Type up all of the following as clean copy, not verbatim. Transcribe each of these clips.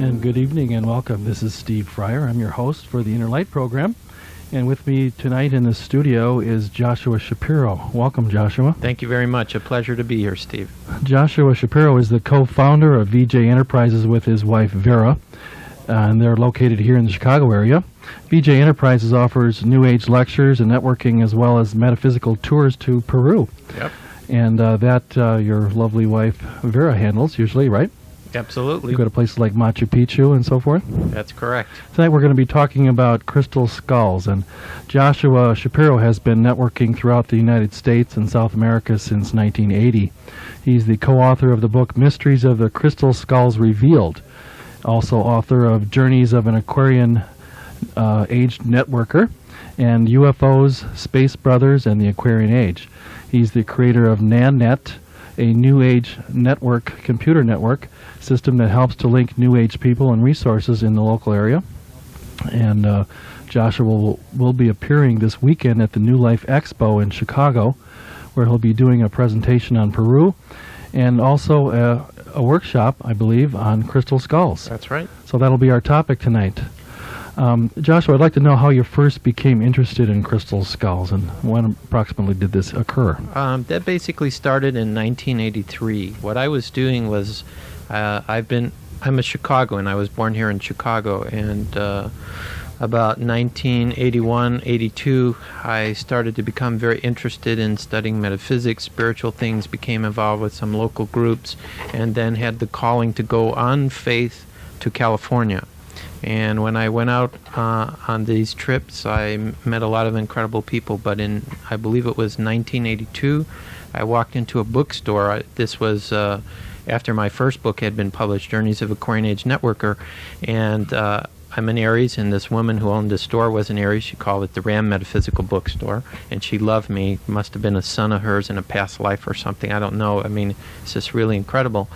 And good evening and welcome. This is Steve Fryer. I'm your host for the Inner Light program. And with me tonight in the studio is Joshua Shapiro. Welcome, Joshua. Thank you very much. A pleasure to be here, Steve. Joshua Shapiro is the co-founder of VJ Enterprises with his wife, Vera. And they're located here in the Chicago area. VJ Enterprises offers New Age lectures and networking as well as metaphysical tours to Peru. Yep. And that your lovely wife, Vera, handles usually, right? Absolutely. You go to places like Machu Picchu and so forth? That's correct. Tonight we're going to be talking about crystal skulls, and Joshua Shapiro has been networking throughout the United States and South America since 1980. He's the co-author of the book Mysteries of the Crystal Skulls Revealed, also author of Journeys of an Aquarian Aged Networker, and UFOs, Space Brothers, and the Aquarian Age. He's the creator of NanNet, a New Age computer network system that helps to link New Age people and resources in the local area. And Joshua will be appearing this weekend at the New Life Expo in Chicago, where he'll be doing a presentation on Peru and also a workshop, I believe, on crystal skulls. That's right. So that'll be our topic tonight. Joshua, I'd like to know how you first became interested in crystal skulls and when approximately did this occur? That basically started in 1983. What I was doing was, I'm a Chicagoan. I was born here in Chicago, and about 1981, 82, I started to become very interested in studying metaphysics, spiritual things, became involved with some local groups, and then had the calling to go on faith to California. And when I went out on these trips, I met a lot of incredible people. But in, I believe it was 1982, I walked into a bookstore. This was after my first book had been published, Journeys of Aquarian Age Networker. And I'm an Aries, and this woman who owned the store was an Aries. She called it the Ram Metaphysical Bookstore. And she loved me. Must have been a son of hers in a past life or something. I don't know. I mean, it's just really incredible.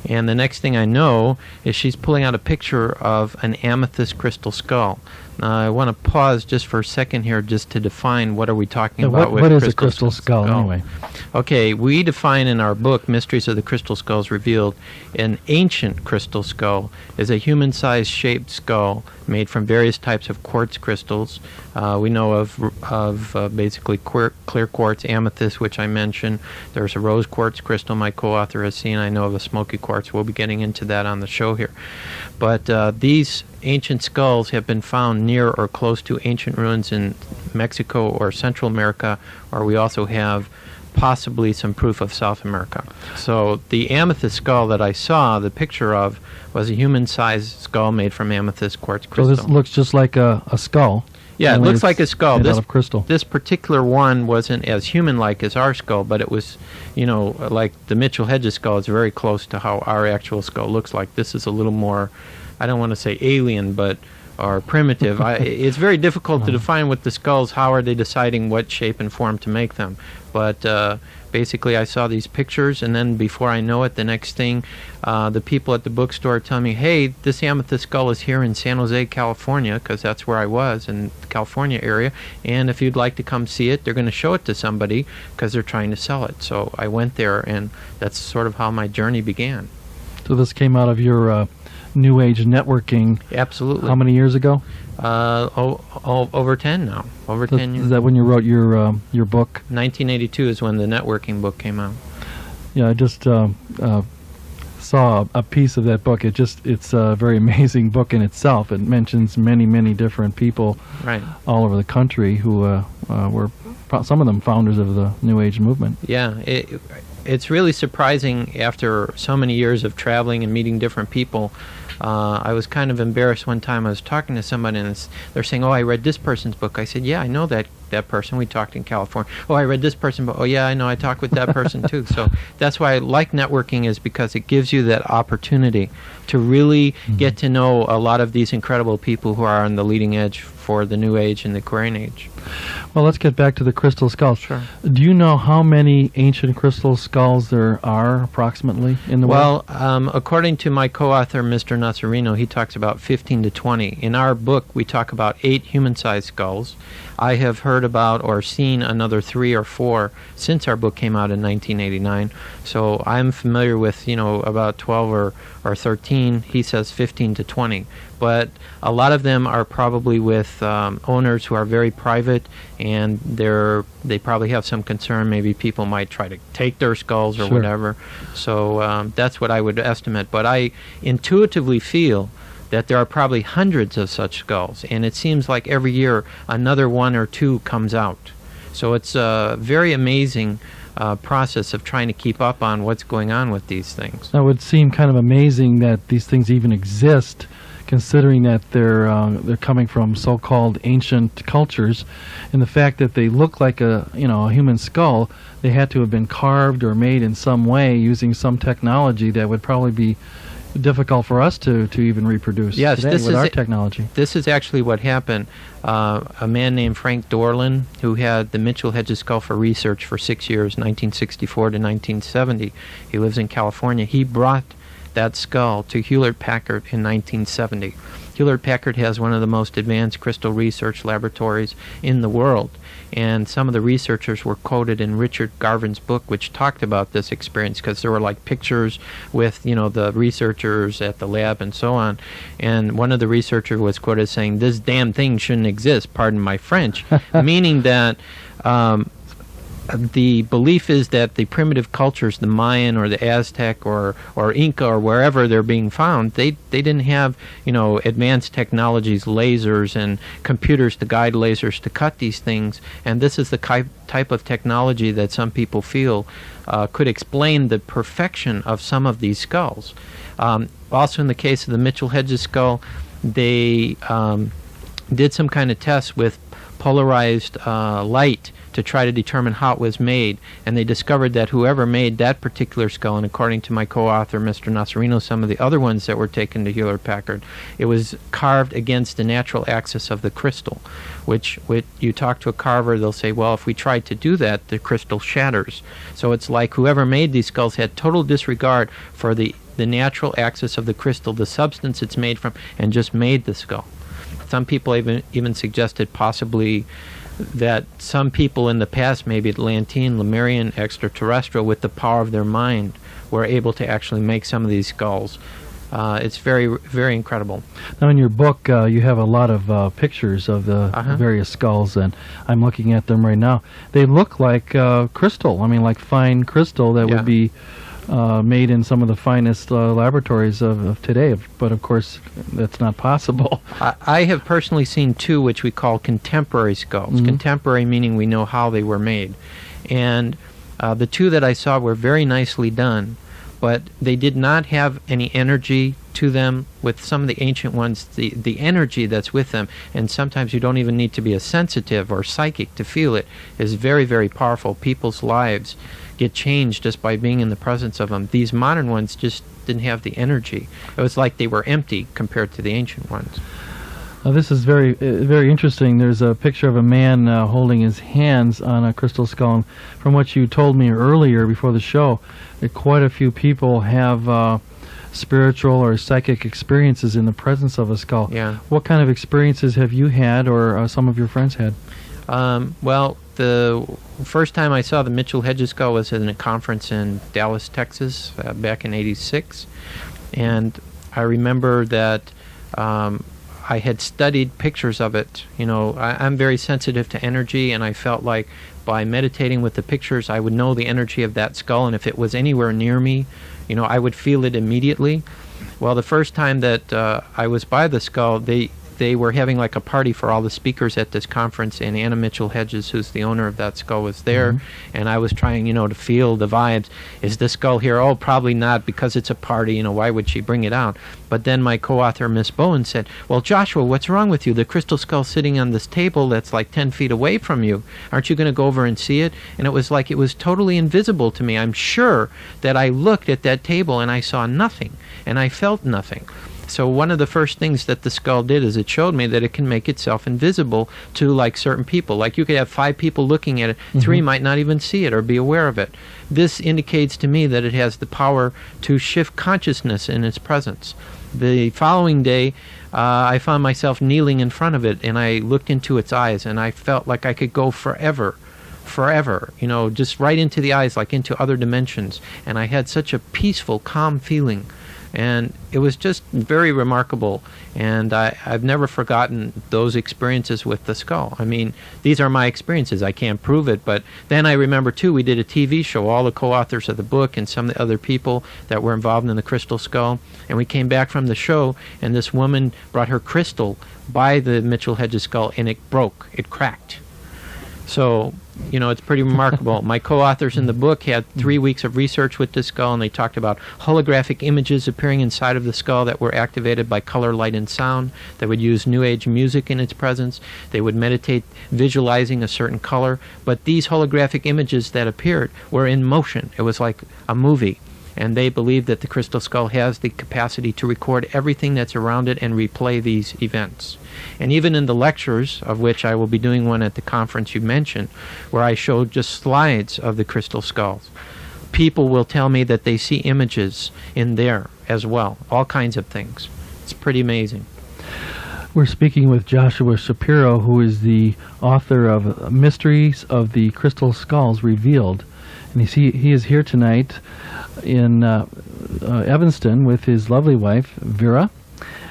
And the next thing I know is she's pulling out a picture of an amethyst crystal skull. I want to pause just for a second here just to define what are we talking about with what is a crystal skull anyway? Okay, we define in our book, Mysteries of the Crystal Skulls Revealed, an ancient crystal skull is a human-sized shaped skull made from various types of quartz crystals. We know of basically clear quartz, amethyst, which I mentioned. There's a rose quartz crystal my co-author has seen. I know of a smoky quartz. We'll be getting into that on the show here. But these ancient skulls have been found near or close to ancient ruins in Mexico or Central America, or we also have possibly some proof of South America. So the amethyst skull that I saw, the picture of, was a human-sized skull made from amethyst quartz crystal. So this looks just like a skull. Yeah, it looks like a skull. Made out of crystal. This particular one wasn't as human-like as our skull, but it was, like the Mitchell Hedges skull is very close to how our actual skull looks like. This is a little more, I don't want to say alien, but or primitive. It's very difficult to define with the skulls. How are they deciding what shape and form to make them? But basically, I saw these pictures, and then before I know it, the next thing, the people at the bookstore tell me, hey, this amethyst skull is here in San Jose, California, because that's where I was, in the California area, and if you'd like to come see it, they're going to show it to somebody because they're trying to sell it. So I went there, and that's sort of how my journey began. So this came out of your New Age networking. Absolutely. How many years ago? Over 10 now. Over 10 years. Is that when you wrote your book? 1982 is when the networking book came out. Yeah, I just saw a piece of that book. It's a very amazing book in itself. It mentions many different people all over the country who were some of them founders of the New Age movement. Yeah, it's really surprising after so many years of traveling and meeting different people. I was kind of embarrassed one time. I was talking to somebody, and they're saying, oh, I read this person's book. I said, yeah, I know that person. We talked in California. Oh, I read this person's book. Oh, yeah, I know. I talked with that person, too. So that's why I like networking, is because it gives you that opportunity to really get to know a lot of these incredible people who are on the leading edge for the New Age and the Aquarian Age. Well, let's get back to the crystal skulls. Sure. Do you know how many ancient crystal skulls there are approximately in the world? Well, according to my co-author, Mr. Nasarino, he talks about 15 to 20. In our book, we talk about 8 human-sized skulls. I have heard about or seen another 3 or 4 since our book came out in 1989. So I'm familiar with, about 12 or 13. He says 15 to 20. But a lot of them are probably with owners who are very private, and they probably have some concern. Maybe people might try to take their skulls or Sure. whatever. So that's what I would estimate. But I intuitively feel that there are probably hundreds of such skulls, and it seems like every year another 1 or 2 comes out. So it's a very amazing process of trying to keep up on what's going on with these things. That would seem kind of amazing that these things even exist, considering that they're coming from so-called ancient cultures, and the fact that they look like a human skull. They had to have been carved or made in some way using some technology that would probably be difficult for us to even reproduce Yes, today this with is our it. technology. This is actually what happened. A man named Frank Dorlin, who had the Mitchell Hedges skull for research for 6 years, 1964 to 1970. He lives in California. He brought that skull to Hewlett-Packard in 1970. Hewlett-Packard has one of the most advanced crystal research laboratories in the world, and some of the researchers were quoted in Richard Garvin's book, which talked about this experience, because there were like pictures with the researchers at the lab and so on, and one of the researchers was quoted saying, "This damn thing shouldn't exist," pardon my French, meaning that the belief is that the primitive cultures, the Mayan or the Aztec or Inca or wherever they're being found, they didn't have advanced technologies, lasers and computers to guide lasers to cut these things, and this is the type of technology that some people feel could explain the perfection of some of these skulls. Also, in the case of the Mitchell Hedges skull, they did some kind of tests with polarized light to try to determine how it was made, and they discovered that whoever made that particular skull, and according to my co-author, Mr. Nasarino, some of the other ones that were taken to Hewlett-Packard, it was carved against the natural axis of the crystal, which you talk to a carver, they'll say, well, if we tried to do that, the crystal shatters. So it's like whoever made these skulls had total disregard for the natural axis of the crystal, the substance it's made from, and just made the skull. Some people even suggested possibly that some people in the past, maybe Atlantean, Lemurian, extraterrestrial, with the power of their mind, were able to actually make some of these skulls. It's very, very incredible. Now, in your book, you have a lot of pictures of the various skulls, and I'm looking at them right now. They look like crystal. I mean, like fine crystal that would be made in some of the finest laboratories of today, but of course that's not possible. I have personally seen 2 which we call contemporary skulls. Mm-hmm. Contemporary meaning we know how they were made. And the 2 that I saw were very nicely done, but they did not have any energy to them. With some of the ancient ones, the energy that's with them, and sometimes you don't even need to be a sensitive or psychic to feel it, is very, very powerful. People's lives get changed just by being in the presence of them. These modern ones just didn't have the energy. It was like they were empty compared to the ancient ones. This is very, very interesting. There's a picture of a man holding his hands on a crystal skull. And from what you told me earlier before the show, that quite a few people have spiritual or psychic experiences in the presence of a skull. Yeah. What kind of experiences have you had, or some of your friends had? Well, the first time I saw the Mitchell Hedges skull was in a conference in Dallas, Texas, back in '86, and I remember that I had studied pictures of it. I'm very sensitive to energy, and I felt like by meditating with the pictures, I would know the energy of that skull, and if it was anywhere near me, I would feel it immediately. Well, the first time that I was by the skull, they were having like a party for all the speakers at this conference, and Anna Mitchell Hedges, who's the owner of that skull, was there, and I was trying, to feel the vibes. Is this skull here? Oh, probably not, because it's a party, why would she bring it out? But then my co-author, Miss Bowen, said, well, Joshua, what's wrong with you? The crystal skull's sitting on this table that's like 10 feet away from you. Aren't you going to go over and see it? And it was like it was totally invisible to me. I'm sure that I looked at that table and I saw nothing, and I felt nothing. So one of the first things that the skull did is it showed me that it can make itself invisible to like certain people. Like you could have 5 people looking at it, 3 might not even see it or be aware of it. This indicates to me that it has the power to shift consciousness in its presence. The following day, I found myself kneeling in front of it, and I looked into its eyes, and I felt like I could go forever, just right into the eyes, like into other dimensions. And I had such a peaceful, calm feeling. And it was just very remarkable, and I've never forgotten those experiences with the skull. I mean, these are my experiences. I can't prove it, but then I remember, too, we did a TV show, all the co-authors of the book and some of the other people that were involved in the crystal skull, and we came back from the show, and this woman brought her crystal by the Mitchell Hedges skull, and it broke. It cracked. So, it's pretty remarkable. My co-authors in the book had 3 weeks of research with this skull, and they talked about holographic images appearing inside of the skull that were activated by color, light, and sound. They would use New Age music in its presence. They would meditate visualizing a certain color. But these holographic images that appeared were in motion. It was like a movie. And they believe that the crystal skull has the capacity to record everything that's around it and replay these events. And even in the lectures, of which I will be doing one at the conference you mentioned, where I showed just slides of the crystal skulls, people will tell me that they see images in there as well, all kinds of things. It's pretty amazing. We're speaking with Joshua Shapiro, who is the author of Mysteries of the Crystal Skulls Revealed. And he is here tonight in Evanston with his lovely wife, Vera.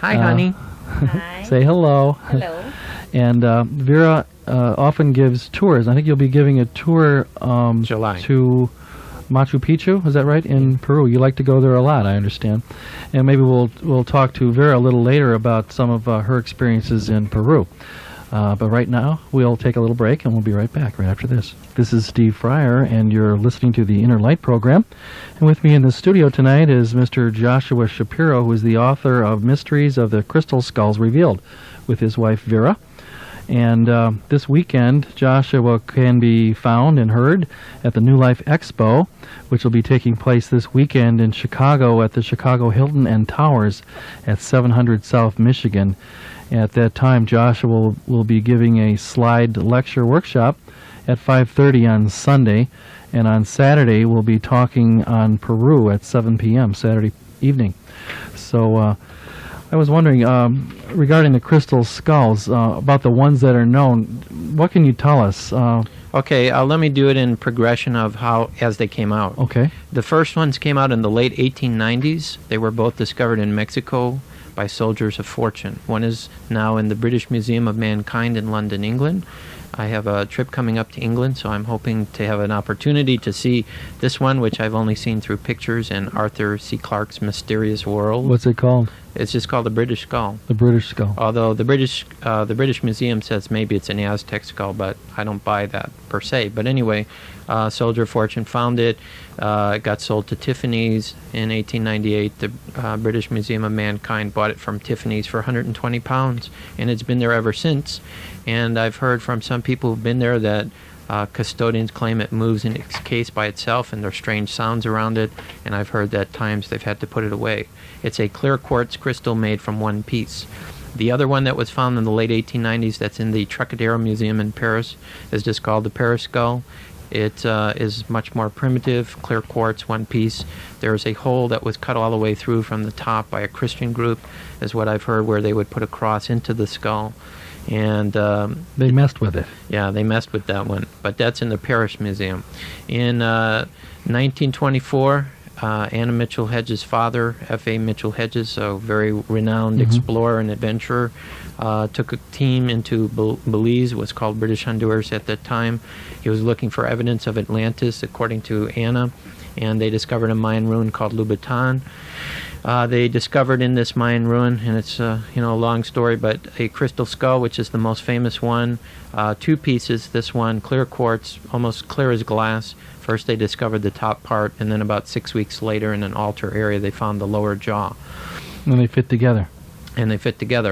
Hi, honey. Hi. Say hello. Hello. And Vera often gives tours. I think you'll be giving a tour July. to Machu Picchu. Is that right? In Peru. You like to go there a lot, I understand. And maybe we'll talk to Vera a little later about some of her experiences in Peru. But right now, we'll take a little break, and we'll be right back right after this. This is Steve Fryer, and you're listening to the Inner Light program. And with me in the studio tonight is Mr. Joshua Shapiro, who is the author of Mysteries of the Crystal Skulls Revealed, with his wife Vera. And this weekend, Joshua can be found and heard at the New Life Expo, which will be taking place this weekend in Chicago at the Chicago Hilton and Towers at 700 South Michigan. At that time, Joshua will be giving a slide lecture workshop at 5:30 on Sunday, and on Saturday we'll be talking on Peru at 7 p.m. Saturday evening. So I was wondering, regarding the crystal skulls, about the ones that are known, what can you tell us? Okay, let me do it in progression of how as they came out. Okay. The first ones came out in the late 1890s. They were both discovered in Mexico by soldiers of fortune. One is now in the British Museum of Mankind in London, England. I have a trip coming up to England, so I'm hoping to have an opportunity to see this one, which I've only seen through pictures in Arthur C. Clarke's Mysterious World. What's it called? It's just called the British Skull. The British Skull. Although the British Museum says maybe it's an Aztec skull, but I don't buy that per se. But anyway, Soldier of Fortune found it. It got sold to Tiffany's in 1898. The British Museum of Mankind bought it from Tiffany's for £120, and it's been there ever since. And I've heard from some people who've been there that custodians claim it moves in its case by itself, and there are strange sounds around it. And I've heard that times they've had to put it away. It's a clear quartz crystal made from one piece. The other one that was found in the late 1890s that's in the Trocadero Museum in Paris is just called the Paris Skull. It is much more primitive, clear quartz, one piece. There's a hole that was cut all the way through from the top by a Christian group, is what I've heard, where they would put a cross into the skull. And they messed with it. Yeah, they messed with that one. But that's in the Paris Museum. In 1924, Anna Mitchell Hedges' father, F.A. Mitchell Hedges, a very renowned explorer and adventurer, took a team into Belize. It was called British Honduras at that time. He was looking for evidence of Atlantis, according to Anna, and they discovered a Mayan ruin called Lubatan. They discovered in this Mayan ruin, and it's a long story, but a crystal skull, which is the most famous one, 2 pieces. This one, clear quartz, almost clear as glass. First they discovered the top part, and then about 6 weeks later in an altar area they found the lower jaw. And they fit together.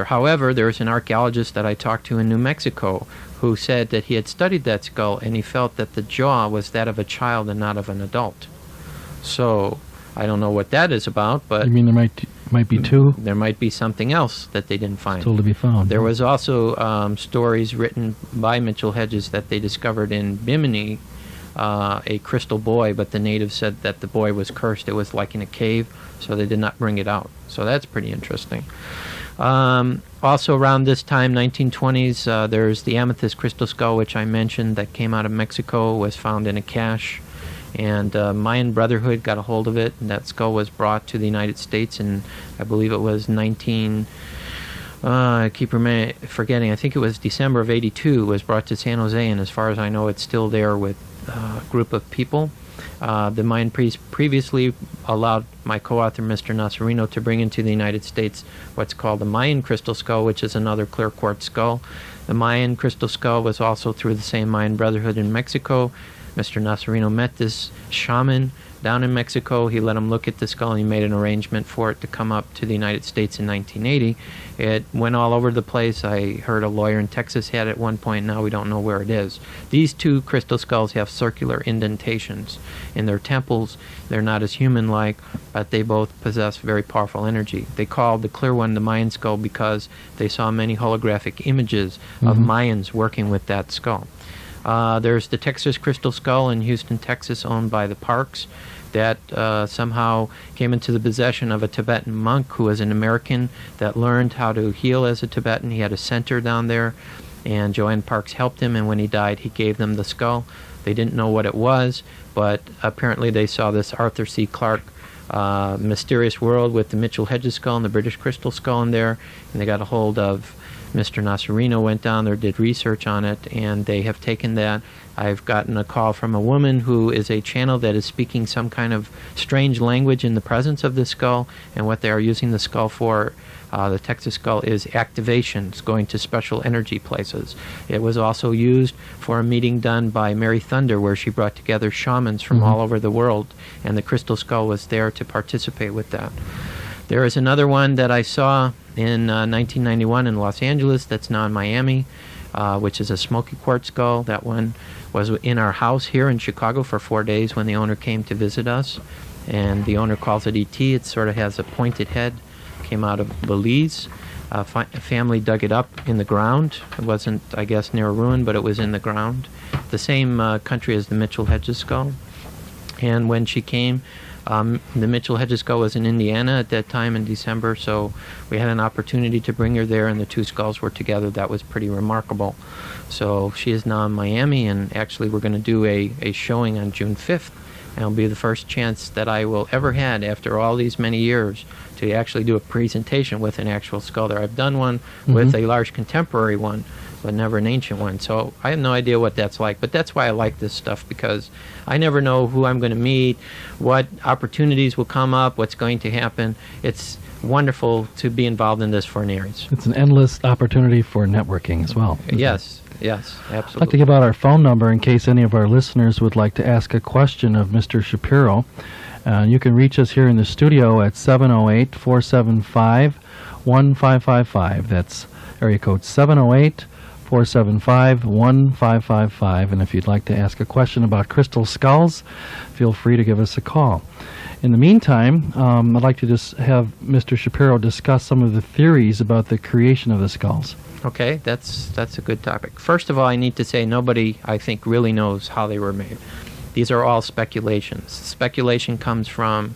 However, there's an archaeologist that I talked to in New Mexico who said that he had studied that skull, and he felt that the jaw was that of a child and not of an adult. So I don't know what that is about, but you mean there Might be two. There might be something else that they didn't find. Still to be found. There was also stories written by Mitchell Hedges that they discovered in Bimini a crystal boy, but the natives said that the boy was cursed. It was like in a cave, so they did not bring it out. So that's pretty interesting. Also around this time, 1920s, there's the amethyst crystal skull, which I mentioned, that came out of Mexico, was found in a cache. And Mayan Brotherhood got a hold of it, and that skull was brought to the United States, and I believe it was I keep forgetting, I think it was December of 82, was brought to San Jose, and as far as I know, it's still there with a group of people. The Mayan priest previously allowed my co-author, Mr. Nasarino, to bring into the United States what's called the Mayan crystal skull, which is another clear quartz skull. The Mayan crystal skull was also through the same Mayan Brotherhood in Mexico. Mr. Nasarino met this shaman down in Mexico. He let him look at the skull, and he made an arrangement for it to come up to the United States in 1980. It went all over the place. I heard a lawyer in Texas had it at one point. Now we don't know where it is. These two crystal skulls have circular indentations in their temples. They're not as human-like, but they both possess very powerful energy. They called the clear one the Mayan skull because they saw many holographic images of Mayans working with that skull. There's the Texas crystal skull in Houston, Texas, owned by the Parks, that somehow came into the possession of a Tibetan monk who was an American that learned how to heal as a Tibetan. He had a center down there, and Joanne Parks helped him, and when he died, he gave them the skull. They didn't know what it was, but apparently they saw this Arthur C. Clarke mysterious world with the Mitchell Hedges skull and the British crystal skull in there, and they got a hold of Mr. Nasarino, went down there, did research on it, and they have taken that. I've gotten a call from a woman who is a channel that is speaking some kind of strange language in the presence of the skull, and what they are using the skull for, the Texas skull, is activations, going to special energy places. It was also used for a meeting done by Mary Thunder, where she brought together shamans from all over the world, and the crystal skull was there to participate with that. There is another one that I saw in 1991 in Los Angeles that's now in Miami, which is a smoky quartz skull. That one was in our house here in Chicago for 4 days when the owner came to visit us, and the owner calls it ET. It sort of has a pointed head, came out of Belize. A family dug it up in the ground. It wasn't, I guess, near a ruin, but it was in the ground. The same country as the Mitchell Hedges skull. And when she came, the Mitchell Hedges skull was in Indiana at that time in December, so we had an opportunity to bring her there, and the two skulls were together. That was pretty remarkable. So she is now in Miami, and actually we're going to do a showing on June 5th, and it'll be the first chance that I will ever had after all these many years to actually do a presentation with an actual skull there. I've done one with a large contemporary one, but never an ancient one. So I have no idea what that's like, but that's why I like this stuff, because I never know who I'm going to meet, what opportunities will come up, what's going to happen. It's wonderful to be involved in this for an Aries. It's an endless opportunity for networking as well. Yes, absolutely. I'd like to give out our phone number in case any of our listeners would like to ask a question of Mr. Shapiro. You can reach us here in the studio at 708-475-1555. That's area code 708-475-1555. And if you'd like to ask a question about crystal skulls, feel free to give us a call. In the meantime, I'd like to just have Mr. Shapiro discuss some of the theories about the creation of the skulls. Okay, that's a good topic. First of all, I need to say nobody, I think, really knows how they were made. These are all speculations. Speculation comes from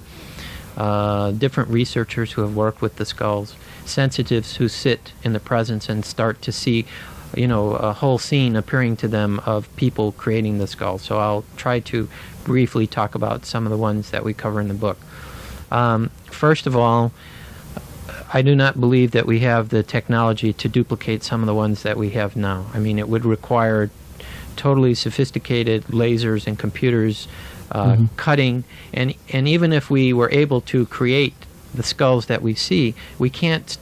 different researchers who have worked with the skulls, sensitives who sit in the presence and start to see, a whole scene appearing to them of people creating the skull. So I'll try to briefly talk about some of the ones that we cover in the book. First of all, I do not believe that we have the technology to duplicate some of the ones that we have now. I mean, it would require totally sophisticated lasers and computers cutting, and even if we were able to create the skulls that we see, we can't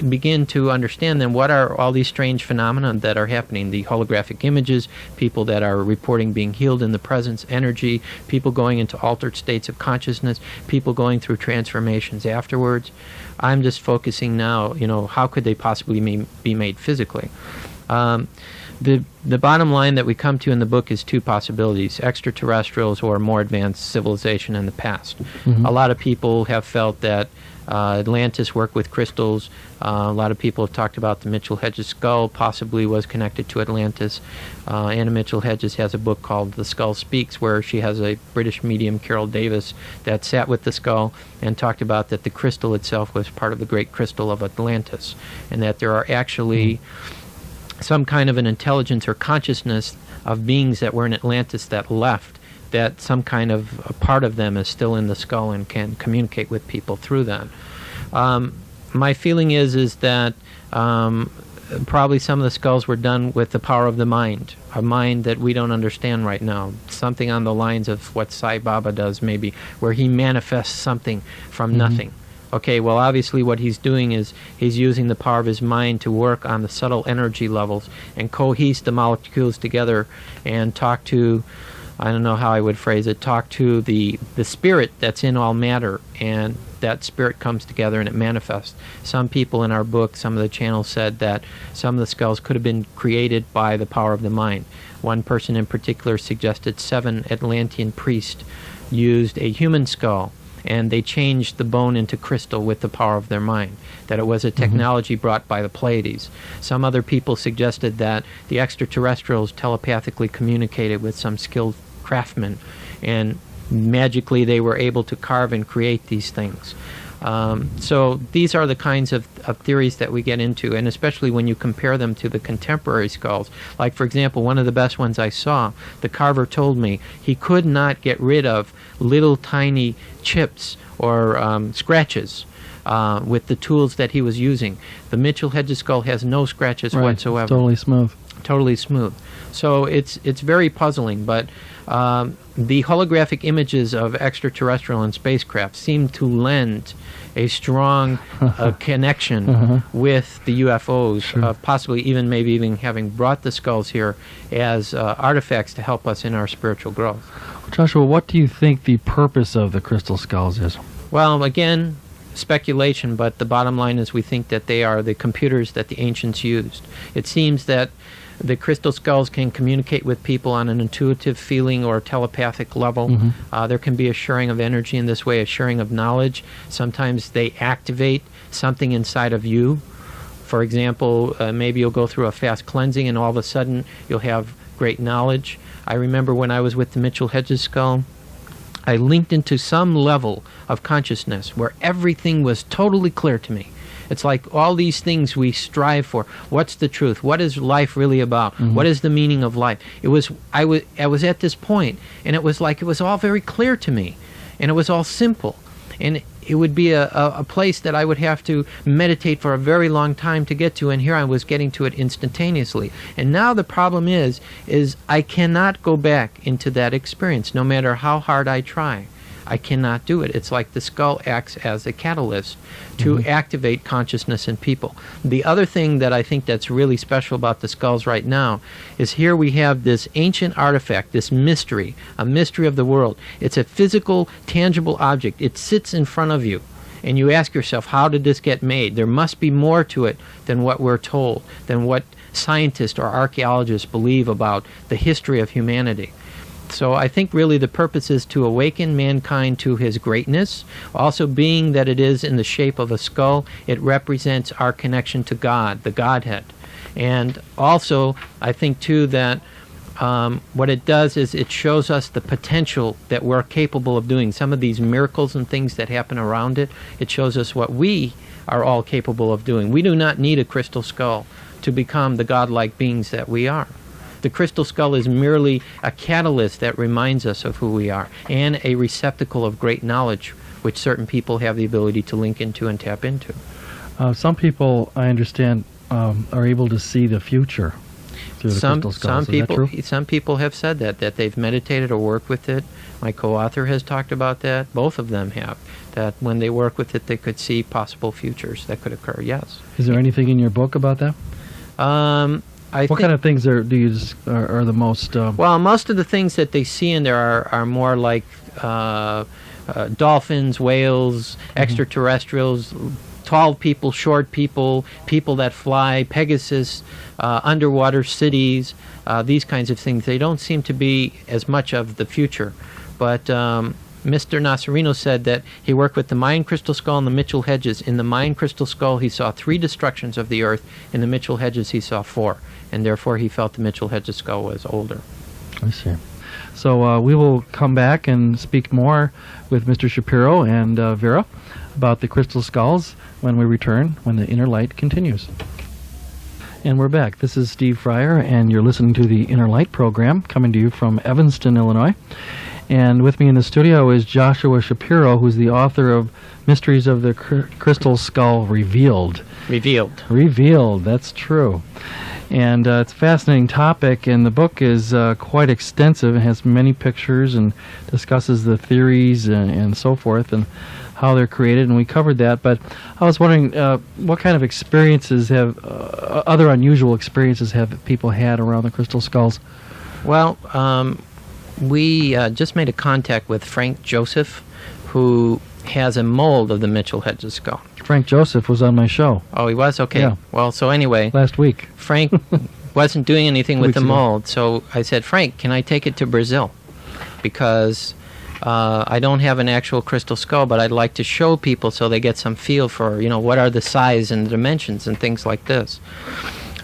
begin to understand then what are all these strange phenomena that are happening. The holographic images, people that are reporting being healed in the presence, energy, people going into altered states of consciousness, people going through transformations afterwards. I'm just focusing now, how could they possibly be made physically? The bottom line that we come to in the book is two possibilities: extraterrestrials or more advanced civilization in the past. A lot of people have felt that Atlantis worked with crystals. A lot of people have talked about the Mitchell Hedges skull possibly was connected to Atlantis. Anna Mitchell Hedges has a book called The Skull Speaks, where she has a British medium, Carol Davis, that sat with the skull and talked about that the crystal itself was part of the great crystal of Atlantis, and that there are actually some kind of an intelligence or consciousness of beings that were in Atlantis that left, that some kind of a part of them is still in the skull and can communicate with people through that. My feeling is that probably some of the skulls were done with the power of the mind, a mind that we don't understand right now. Something on the lines of what Sai Baba does, maybe, where he manifests something from nothing. Okay, well, obviously what he's doing is he's using the power of his mind to work on the subtle energy levels and cohese the molecules together and talk to, I don't know how I would phrase it, talk to the spirit that's in all matter, and that spirit comes together and it manifests. Some people in our book, some of the channels said that some of the skulls could have been created by the power of the mind. One person in particular suggested 7 Atlantean priests used a human skull, and they changed the bone into crystal with the power of their mind, that it was a technology brought by the Pleiades. Some other people suggested that the extraterrestrials telepathically communicated with some skilled craftsmen, and magically they were able to carve and create these things. So these are the kinds of theories that we get into, and especially when you compare them to the contemporary skulls. Like, for example, one of the best ones I saw, the carver told me he could not get rid of little tiny chips or scratches with the tools that he was using. The Mitchell Hedges skull has no scratches whatsoever. It's totally smooth. Totally smooth. So it's very puzzling, but the holographic images of extraterrestrial and spacecraft seem to lend a strong connection with the UFOs, possibly maybe even having brought the skulls here as artifacts to help us in our spiritual growth. Joshua, what do you think the purpose of the crystal skulls is? Well, again, speculation, but the bottom line is we think that they are the computers that the ancients used. It seems that the crystal skulls can communicate with people on an intuitive feeling or telepathic level. There can be a sharing of energy in this way, a sharing of knowledge. Sometimes they activate something inside of you. For example, maybe you'll go through a fast cleansing and all of a sudden you'll have great knowledge. I remember when I was with the Mitchell Hedges skull, I linked into some level of consciousness where everything was totally clear to me. It's like all these things we strive for. What's the truth? What is life really about? What is the meaning of life? I was at this point, and it was like it was all very clear to me, and it was all simple. And it would be a place that I would have to meditate for a very long time to get to, and here I was getting to it instantaneously. And now the problem is I cannot go back into that experience, no matter how hard I try. I cannot do it. It's like the skull acts as a catalyst to activate consciousness in people. The other thing that I think that's really special about the skulls right now is here we have this ancient artifact, this mystery, a mystery of the world. It's a physical, tangible object. It sits in front of you. And you ask yourself, how did this get made? There must be more to it than what we're told, than what scientists or archaeologists believe about the history of humanity. So I think really the purpose is to awaken mankind to his greatness. Also, being that it is in the shape of a skull, it represents our connection to God, the Godhead. And also, I think too that what it does is it shows us the potential that we're capable of doing. Some of these miracles and things that happen around it, it shows us what we are all capable of doing. We do not need a crystal skull to become the godlike beings that we are. The crystal skull is merely a catalyst that reminds us of who we are, and a receptacle of great knowledge, which certain people have the ability to link into and tap into. Some people, I understand, are able to see the future through the crystal skulls. Is that true? Some people have said that they've meditated or worked with it. My co-author has talked about that. Both of them have. That when they work with it, they could see possible futures that could occur, yes. Is there anything in your book about that? What kind of things are the most... Well, most of the things that they see in there are more like dolphins, whales, extraterrestrials, tall people, short people, people that fly, Pegasus, underwater cities, these kinds of things. They don't seem to be as much of the future. But Mr. Nasarino said that he worked with the Mayan crystal skull and the Mitchell hedges. In the Mayan crystal skull, he saw 3 destructions of the earth. In the Mitchell hedges, he saw 4. And therefore, he felt the Mitchell hedges skull was older. I see. So we will come back and speak more with Mr. Shapiro and Vera about the crystal skulls when we return, when the Inner Light continues. And we're back. This is Steve Fryer, and you're listening to the Inner Light program, coming to you from Evanston, Illinois. And with me in the studio is Joshua Shapiro, who's the author of Mysteries of the Crystal Skull Revealed. Revealed, that's true. And it's a fascinating topic, and the book is quite extensive. It has many pictures and discusses the theories and so forth and how they're created, and we covered that. But I was wondering, what kind of experiences other unusual experiences have people had around the crystal skulls? Well, we just made a contact with Frank Joseph, who has a mold of the Mitchell hedges skull. Frank Joseph was on my show. Oh, he was? Okay. Yeah. Well, so anyway. Last week. Frank wasn't doing anything with the mold, so I said, Frank, can I take it to Brazil? Because I don't have an actual crystal skull, but I'd like to show people so they get some feel for, what are the size and the dimensions and things like this.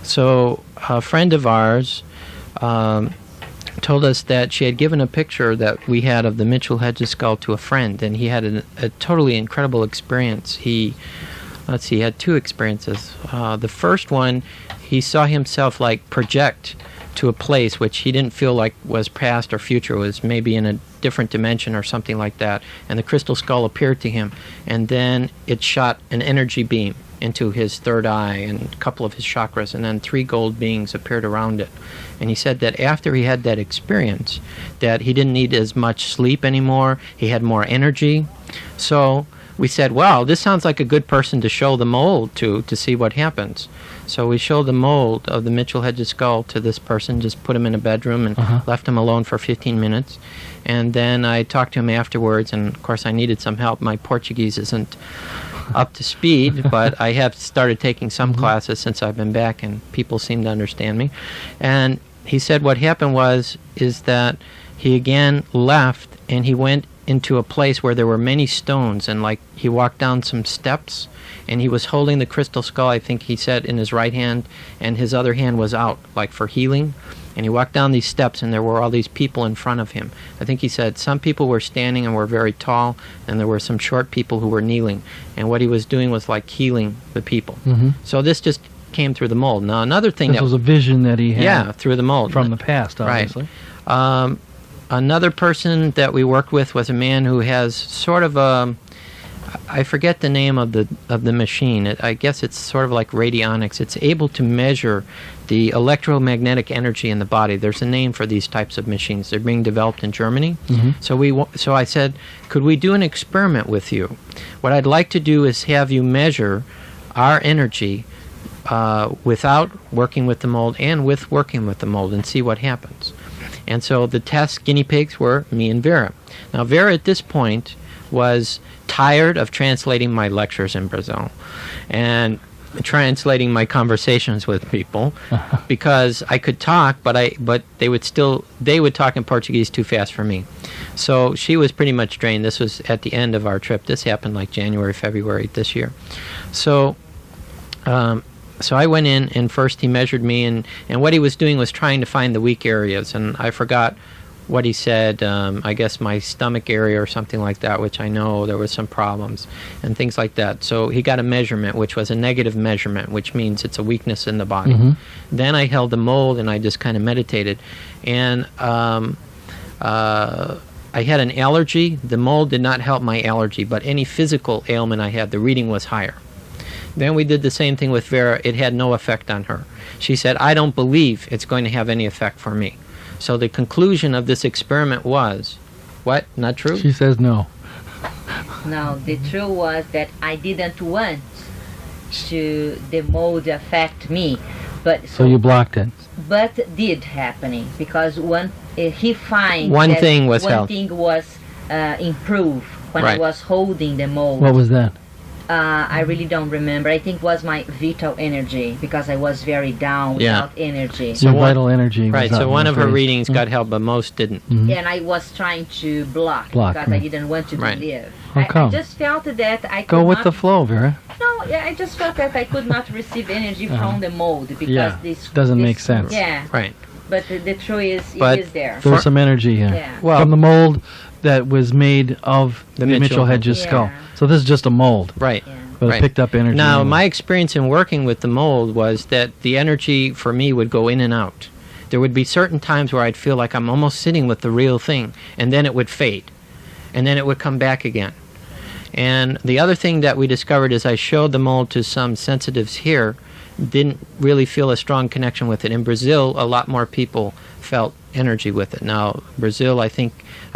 So a friend of ours told us that she had given a picture that we had of the Mitchell hedges skull to a friend, and he had a totally incredible experience. He had 2 experiences. The first one, he saw himself like project to a place which he didn't feel like was past or future, was maybe in a different dimension or something like that, and the crystal skull appeared to him, and then it shot an energy beam into his third eye and a couple of his chakras, and then 3 gold beings appeared around it. And he said that after he had that experience, that he didn't need as much sleep anymore, he had more energy. So we said, wow, this sounds like a good person to show the mold to see what happens. So we showed the mold of the Mitchell hedges skull to this person, just put him in a bedroom and left him alone for 15 minutes. And then I talked to him afterwards, and of course I needed some help. My Portuguese isn't up to speed, but I have started taking some classes since I've been back, and people seem to understand me. And he said what happened is that he again left, and he went into a place where there were many stones, and like he walked down some steps, and he was holding the crystal skull, I think he said, in his right hand, and his other hand was out, like for healing. And he walked down these steps, and there were all these people in front of him. I think he said some people were standing and were very tall, and there were some short people who were kneeling. And what he was doing was like healing the people. So this just came through the mold. Now another thing this was a vision that he had. Yeah, through the mold from the past, obviously. Right. Another person that we worked with was a man who has sort of a, I forget the name of the machine. I guess it's sort of like radionics. It's able to measure the electromagnetic energy in the body. There's a name for these types of machines. They're being developed in Germany. So I said, could we do an experiment with you? What I'd like to do is have you measure our energy without working with the mold and with working with the mold and see what happens. And so the test guinea pigs were me and Vera. Now Vera at this point was tired of translating my lectures in Brazil and translating my conversations with people because I could talk, but they would talk in Portuguese too fast for me. So she was pretty much drained. This was at the end of our trip. This happened like January, February this year. So I went in, and first he measured me, and what he was doing was trying to find the weak areas, and I forgot what he said, I guess my stomach area or something like that, which I know there was some problems and things like that. So he got a measurement, which was a negative measurement, which means it's a weakness in the body. Then I held the mold, and I just kind of meditated. And I had an allergy. The mold did not help my allergy, but any physical ailment I had, the reading was higher. Then we did the same thing with Vera. It had no effect on her. She said, I don't believe it's going to have any effect for me. So the conclusion of this experiment was, what? Not true? She says no. No, the truth was that I didn't want the mold affect me. But so you blocked it. But it did happening because he finds one thing was improved when right. I was holding the mold. What was that? I really don't remember. I think it was my vital energy because I was very down Yeah. without energy. So your vital energy. Right, was so up one in of the her face. readings got help, but most didn't. Mhm. And I was trying to block Block, because I right. didn't want to Right. believe. How I come? just felt that I could Go with not, the flow, Vera. No, yeah, I just felt that I could not receive energy Uh-huh. from the mold because Yeah, this doesn't this- make sense. Yeah, Right. but the truth is, But it is there. There's some energy here. Yeah. Well, From the mold that was made of The the Mitchell Mitchell. Hedges Yeah. skull. So this is just a mold, right. Yeah. but Right. it picked up energy. Now, anyway. my experience in working with the mold was that the energy for me would go in and out. There would be certain times where I'd feel like I'm almost sitting with the real thing, and then it would fade, and then it would come back again. And the other thing that we discovered is I showed the mold to some sensitives here, didn't really feel a strong connection with it. In Brazil, a lot more people felt energy with it. Now, Brazil, I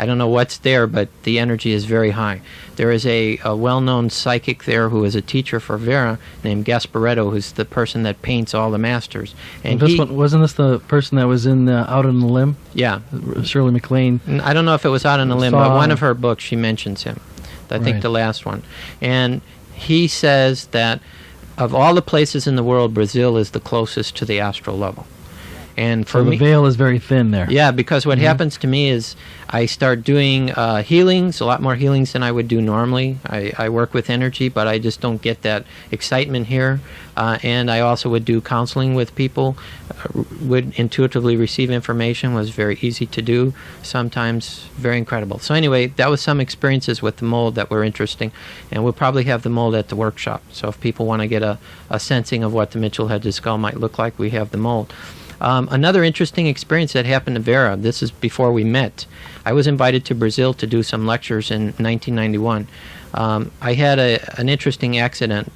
don't know what's there, but the energy is very high. There is a well-known psychic there who is a teacher for Vera named Gasparetto, who's the person that paints all the masters. And this he, one, wasn't this the person that was in Out on the Limb? yeah, Shirley MacLaine. I don't know if it was out on a limb, but Saw- one of her books, she mentions him. I think Right. the last one. And he says that of all the places in the world, Brazil is the closest to the astral level. And for So the me, veil is very thin there. yeah, because what happens to me is I start doing healings, a lot more healings than I would do normally. I work with energy, but I just don't get that excitement here. And I also would do counseling with people, would intuitively receive information, was very easy to do, sometimes very incredible. So anyway, that was some experiences with the mold that were interesting. And we'll probably have the mold at the workshop. So if people want to get a sensing of what the Mitchell Hedges skull might look like, we have the mold. Another interesting experience that happened to Vera, this is before we met. I was invited to Brazil to do some lectures in 1991. I had an interesting accident,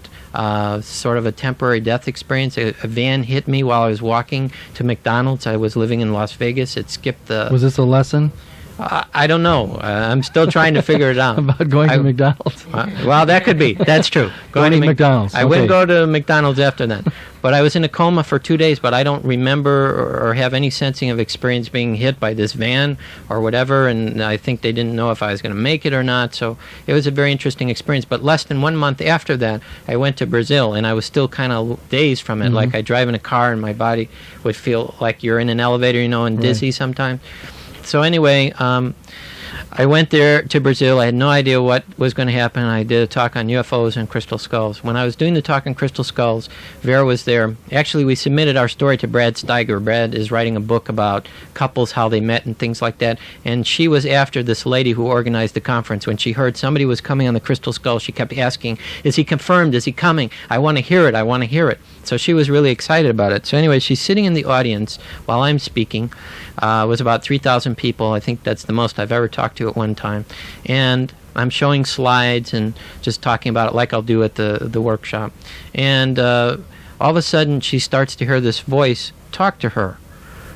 sort of a temporary death experience. A van hit me while I was walking to McDonald's. I was living in Las Vegas. It skipped the... Was this a lesson I don't know. I'm still trying to figure it out. about going to McDonald's? Well, that could be. That's true. Going to McDonald's. I Okay. wouldn't go to McDonald's after that. But I was in a coma for 2 days, but I don't remember or have any sensing of experience being hit by this van or whatever, and I think they didn't know if I was going to make it or not, so it was a very interesting experience. But less than 1 month after that, I went to Brazil, and I was still kind of dazed from it. Mhm. Like I drive in a car, and my body would feel like you're in an elevator, and dizzy sometimes. So anyway, I went there to Brazil. I had no idea what was going to happen. I did a talk on UFOs and crystal skulls. When I was doing the talk on crystal skulls, Vera was there. Actually, we submitted our story to Brad Steiger. Brad is writing a book about couples, how they met and things like that. And she was after this lady who organized the conference. When she heard somebody was coming on the crystal skull, she kept asking, is he confirmed? Is he coming? I want to hear it. I want to hear it. So she was really excited about it. So anyway, she's sitting in the audience while I'm speaking. It was about 3,000 people. I think that's the most I've ever talked to at one time. And I'm showing slides and just talking about it like I'll do at the workshop. And all of a sudden, she starts to hear this voice talk to her.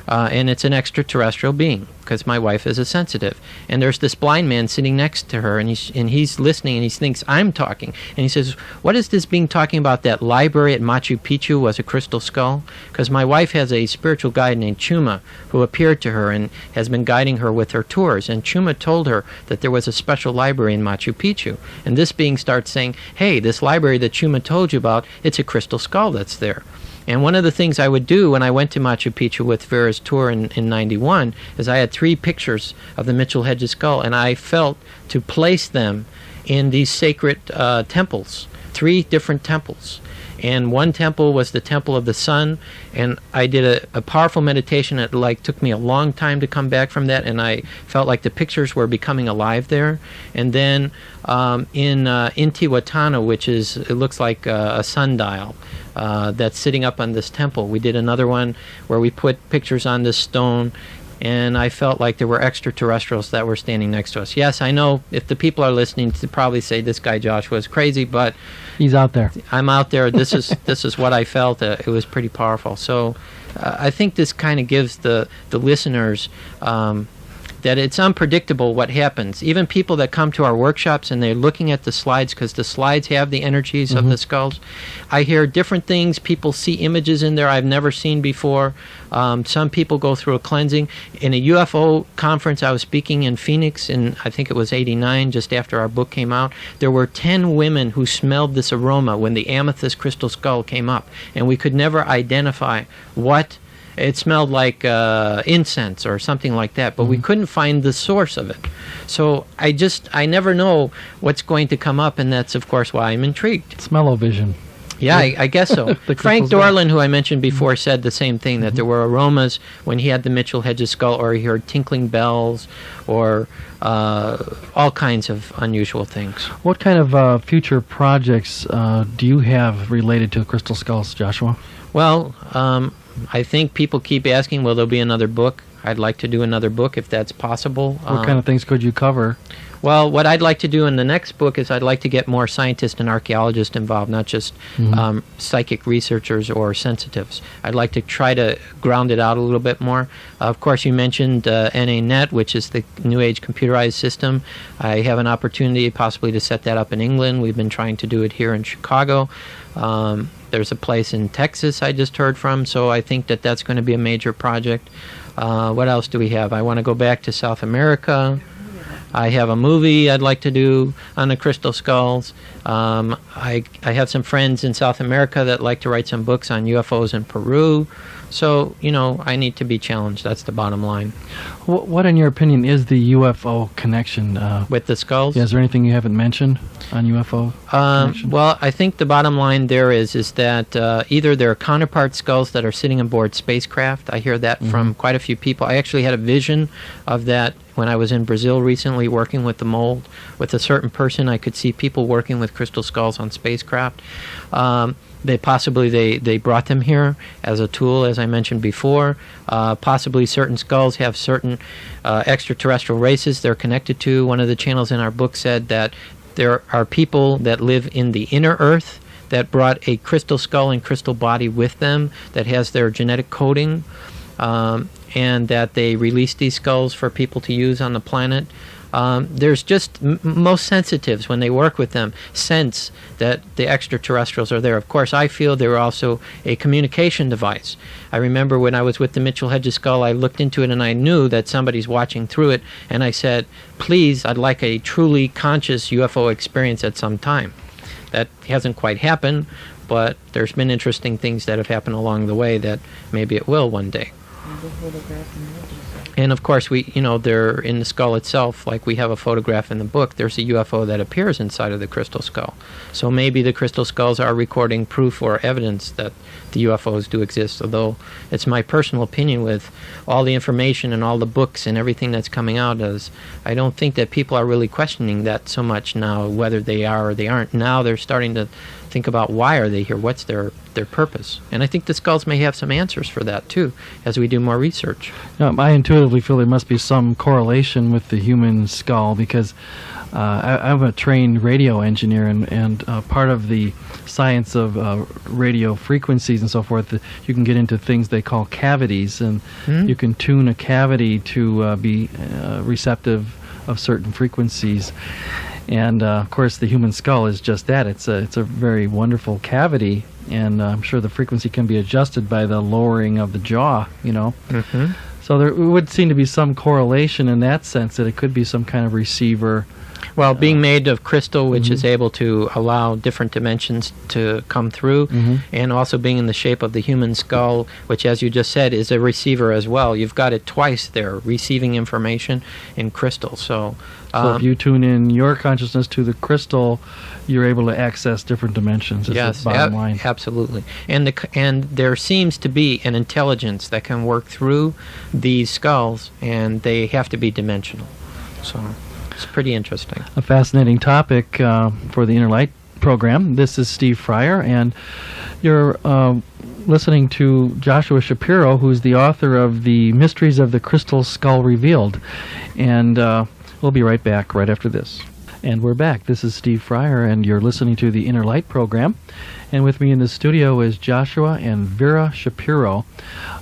And it's an extraterrestrial being, because my wife is a sensitive. And there's this blind man sitting next to her, and he's listening, and he thinks I'm talking. And he says, what is this being talking about? That library at Machu Picchu was a crystal skull? Because my wife has a spiritual guide named Chuma, who appeared to her and has been guiding her with her tours. And Chuma told her that there was a special library in Machu Picchu. And this being starts saying, hey, this library that Chuma told you about, it's a crystal skull that's there. And one of the things I would do when I went to Machu Picchu with Vera's tour in 91 is I had 3 pictures of the Mitchell Hedges skull, and I felt to place them in these sacred temples, 3 different temples. And one temple was the temple of the sun, and I did a powerful meditation. It took me a long time to come back from that, and I felt like the pictures were becoming alive there. And then in Intihuatana, it looks like a sundial that's sitting up on this temple. We did another one where we put pictures on this stone, and I felt like there were extraterrestrials that were standing next to us. Yes, I know if the people are listening to probably say this guy Joshua is crazy, but He's out there. I'm out there. This is what I felt. It was pretty powerful. So I think this kind of gives the listeners that that it's unpredictable what happens. Even people that come to our workshops and they're looking at the slides, because the slides have the energies of the skulls, I hear different things. People see images in there I've never seen before. Some people go through a cleansing. In a UFO conference, I was speaking in Phoenix in, I think it was 89, just after our book came out. There were 10 women who smelled this aroma when the amethyst crystal skull came up, and we could never identify what. It smelled like incense or something like that, but we couldn't find the source of it. So I never know what's going to come up, and that's, of course, why I'm intrigued. Smell-o-vision. Yeah, I guess so. Frank Dorland, who I mentioned before, said the same thing, that there were aromas when he had the Mitchell Hedges skull, or he heard tinkling bells, or all kinds of unusual things. What kind of future projects do you have related to crystal skulls, Joshua? Well, I think people keep asking, will there be another book? I'd like to do another book if that's possible. What kind of things could you cover? Well, what I'd like to do in the next book is I'd like to get more scientists and archaeologists involved, not just psychic researchers or sensitives. I'd like to try to ground it out a little bit more. Of course, you mentioned NANet, which is the New Age computerized system. I have an opportunity possibly to set that up in England. We've been trying to do it here in Chicago. There's a place in Texas I just heard from, so I think that that's going to be a major project. What else do we have? I want to go back to South America. I have a movie I'd like to do on the crystal skulls. I have some friends in South America that like to write some books on UFOs in Peru. So, I need to be challenged. That's the bottom line. What in your opinion, is the UFO connection? With the skulls? Yeah, is there anything you haven't mentioned on UFO connection? Well, I think the bottom line there is that either there are counterpart skulls that are sitting aboard spacecraft. I hear that from quite a few people. I actually had a vision of that when I was in Brazil recently working with the mold. With a certain person, I could see people working with crystal skulls on spacecraft. They brought them here as a tool, as I mentioned before. Possibly certain skulls have certain extraterrestrial races they're connected to. One of the channels in our book said that there are people that live in the inner earth that brought a crystal skull and crystal body with them that has their genetic coding, and that they release these skulls for people to use on the planet. There's just most sensitives, when they work with them, sense that the extraterrestrials are there. Of course, I feel they're also a communication device. I remember when I was with the Mitchell Hedges skull, I looked into it and I knew that somebody's watching through it, and I said, please, I'd like a truly conscious UFO experience at some time. That hasn't quite happened, but there's been interesting things that have happened along the way that maybe it will one day. And of course, they're in the skull itself, like we have a photograph in the book. There's a UFO that appears inside of the crystal skull. So maybe the crystal skulls are recording proof or evidence that the UFOs do exist, although it's my personal opinion with all the information and all the books and everything that's coming out, is I don't think that people are really questioning that so much now, whether they are or they aren't. Now they're starting to think about, why are they here? What's their purpose? And I think the skulls may have some answers for that too, as we do more research. I intuitively feel there must be some correlation with the human skull, because I'm a trained radio engineer, and part of the science of radio frequencies and so forth, you can get into things they call cavities, and you can tune a cavity to be receptive of certain frequencies. And of course, the human skull is just that. It's a very wonderful cavity, and I'm sure the frequency can be adjusted by the lowering of the jaw. So there would seem to be some correlation in that sense, that it could be some kind of receiver. Well, being made of crystal, which is able to allow different dimensions to come through, and also being in the shape of the human skull, which, as you just said, is a receiver as well. You've got it twice there, receiving information in crystal. So if you tune in your consciousness to the crystal, you're able to access different dimensions. Yes, the bottom line. Absolutely. And there seems to be an intelligence that can work through these skulls, and they have to be dimensional. So it's pretty interesting. A fascinating topic for the Inner Light program. This is Steve Fryer, and you're listening to Joshua Shapiro, who's the author of The Mysteries of the Crystal Skull Revealed. And we'll be right back right after this. And we're back. This is Steve Fryer, and you're listening to the Inner Light program. And with me in the studio is Joshua and Vera Shapiro,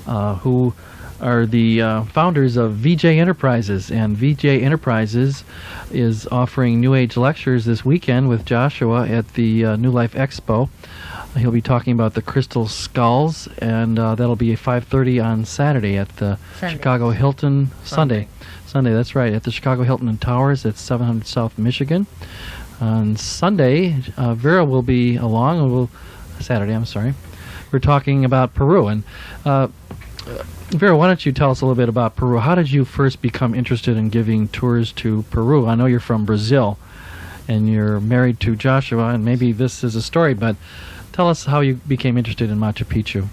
who are the founders of VJ Enterprises, and VJ Enterprises is offering New Age lectures this weekend with Joshua at the New Life Expo. He'll be talking about the crystal skulls, and that'll be at 5:30 on Saturday at the Sunday. Chicago Hilton. Sunday, that's right, at the Chicago Hilton and Towers at 700 South Michigan. On Sunday, Vera will be along, and Saturday, I'm sorry. We're talking about Peru, and Vera, why don't you tell us a little bit about Peru? How did you first become interested in giving tours to Peru? I know you're from Brazil, and you're married to Joshua, and maybe this is a story, but tell us how you became interested in Machu Picchu.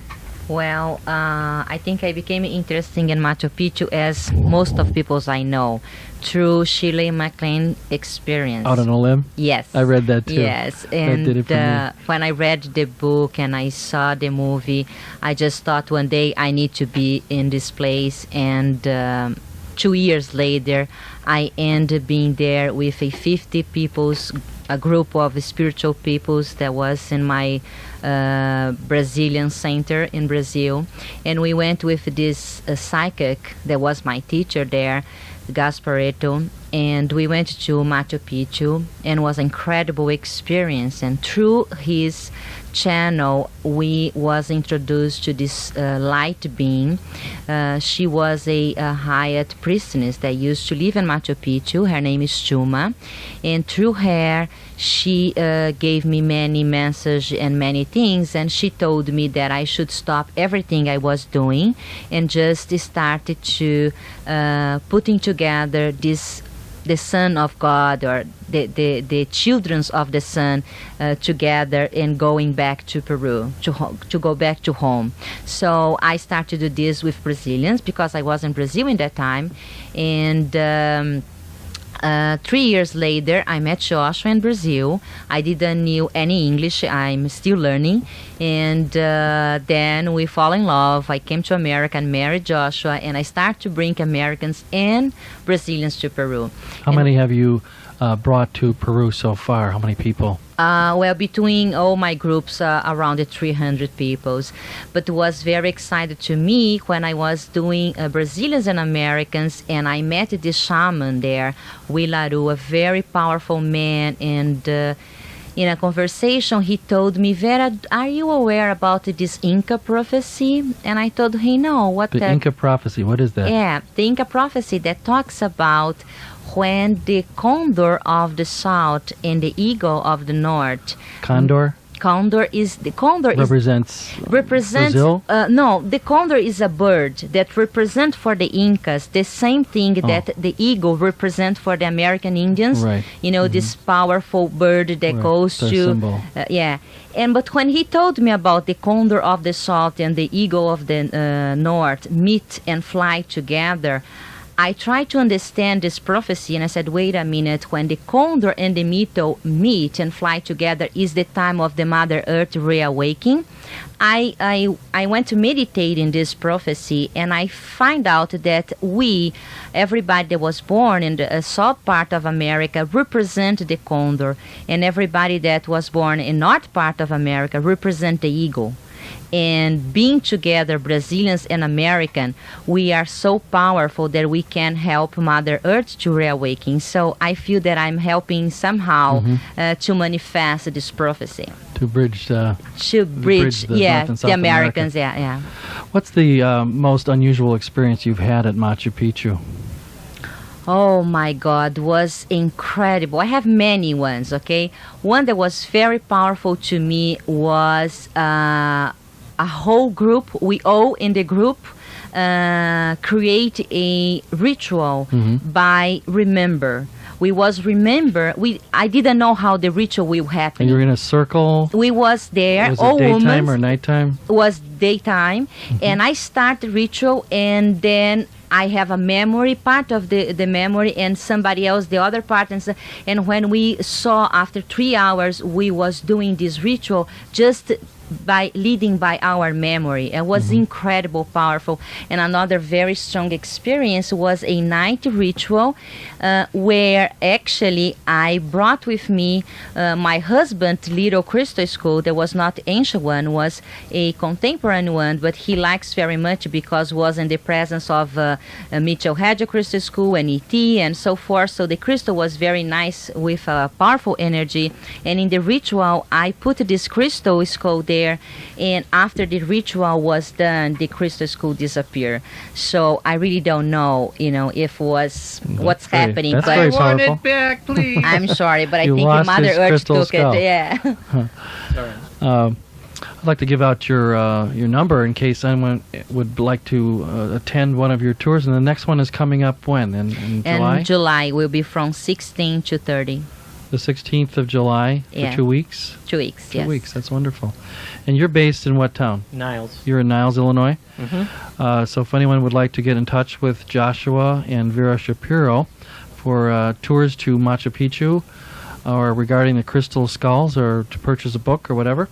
Well, I think I became interested in Machu Picchu, as most of people I know, through Shirley MacLaine experience. Out on a limb? Yes. I read that too. Yes, That did it for me. when I read the book and I saw the movie, I just thought one day I need to be in this place, and 2 years later, I ended being there with a group of spiritual peoples that was in my Brazilian center in Brazil, and we went with this psychic that was my teacher there, Gasparetto, and we went to Machu Picchu, and was an incredible experience. And through his channel, we was introduced to this light being. She was a Hyatt priestess that used to live in Machu Picchu. Her name is Chuma, and through her, she gave me many messages and many things, and she told me that I should stop everything I was doing and just started to putting together the Son of God, or the children of the Sun together, and going back to Peru, to go back to home. So I started to do this with Brazilians, because I was in Brazil in that time, and 3 years later, I met Joshua in Brazil. I didn't know any English. I'm still learning. And then we fall in love. I came to America and married Joshua, and I start to bring Americans and Brazilians to Peru. How many have you brought to Peru so far? How many people? Well, between all my groups, around 300 people. But it was very excited to me when I was doing Brazilians and Americans, and I met this shaman there, Wilaru, a very powerful man, and in a conversation, he told me, Vera, are you aware about this Inca prophecy? And I told him, no, what The Inca prophecy, what is that? Yeah, the Inca prophecy that talks about when the condor of the south and the eagle of the north. Condor? Represents Brazil? No, the condor is a bird that represents for the Incas the same thing that the eagle represents for the American Indians. Right. You know, this powerful bird that goes the to symbol. But when he told me about the condor of the south and the eagle of the north meet and fly together, I tried to understand this prophecy, and I said, wait a minute, when the condor and the meteor meet and fly together is the time of the Mother Earth reawakening. I went to meditate in this prophecy, and I find out that everybody that was born in the south part of America represent the condor, and everybody that was born in north part of America represent the eagle. And being together, Brazilians and American, we are so powerful that we can help Mother Earth to reawaken. So I feel that I'm helping somehow to manifest this prophecy. To bridge the North and South Americans, yeah. What's the most unusual experience you've had at Machu Picchu? Oh my God, was incredible. I have many ones, okay? One that was very powerful to me was a whole group, we all in the group create a ritual by remember. I didn't know how the ritual will happen. And you were in a circle? We was there. Was all it daytime women, or nighttime? Was daytime. And I start the ritual, and then I have a memory, part of the memory, and somebody else, the other part. And when we saw after 3 hours, we was doing this ritual, just by leading by our memory. It was incredible, powerful. And another very strong experience was a night ritual where actually I brought with me my husband's little crystal skull. There was not ancient one, was a contemporary one, but he likes very much because was in the presence of Mitchell Hedger crystal skull and E.T. and so forth. So the crystal was very nice with a powerful energy. And in the ritual, I put this crystal skull there, and after the ritual was done, the crystal skull disappeared. So I really don't know, if what's happening. That's but very I want powerful. it back, please. I'm sorry, but I You think lost Mother his Earth crystal took skull. it. Yeah. Sorry. I'd like to give out your number in case anyone would like to attend one of your tours. And the next one is coming up when? In July? And July will be from 16 to 30. The 16th of July Yeah. for 2 weeks? 2 weeks, 2 yes. weeks, that's wonderful. And you're based in what town? Niles. You're in Niles, Illinois? Mm-hmm. So if anyone would like to get in touch with Joshua and Vera Shapiro for tours to Machu Picchu or regarding the crystal skulls or to purchase a book or whatever,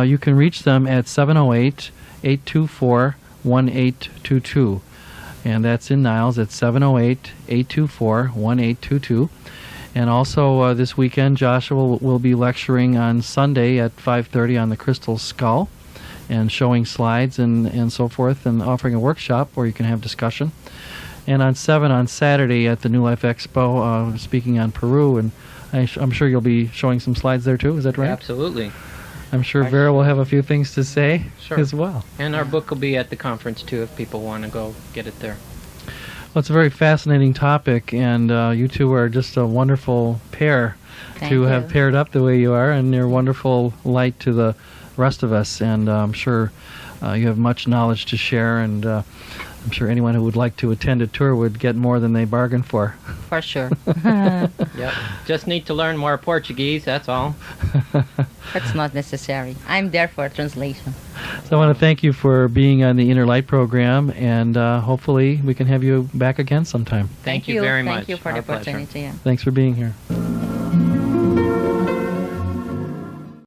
you can reach them at 708-824-1822. And that's in Niles at 708-824-1822. And also this weekend, Joshua will be lecturing on Sunday at 5:30 on the crystal skull and showing slides and so forth and offering a workshop where you can have discussion. And on Saturday at the New Life Expo, speaking on Peru, and I'm sure you'll be showing some slides there too. Is that right? Absolutely. I'm sure Vera will have a few things to say as well. And our book will be at the conference too if people want to go get it there. Well, it's a very fascinating topic, and you two are just a wonderful pair Thank to you. have paired up the way you are, and you're wonderful light to the rest of us. And I'm sure you have much knowledge to share, and I'm sure anyone who would like to attend a tour would get more than they bargained for. For sure. Yep. Just need to learn more Portuguese, that's all. That's not necessary. I'm there for translation. So I want to thank you for being on the Inner Light program, and hopefully we can have you back again sometime. Thank you very much. Thank you for Our the pleasure. opportunity. Yeah. Thanks for being here.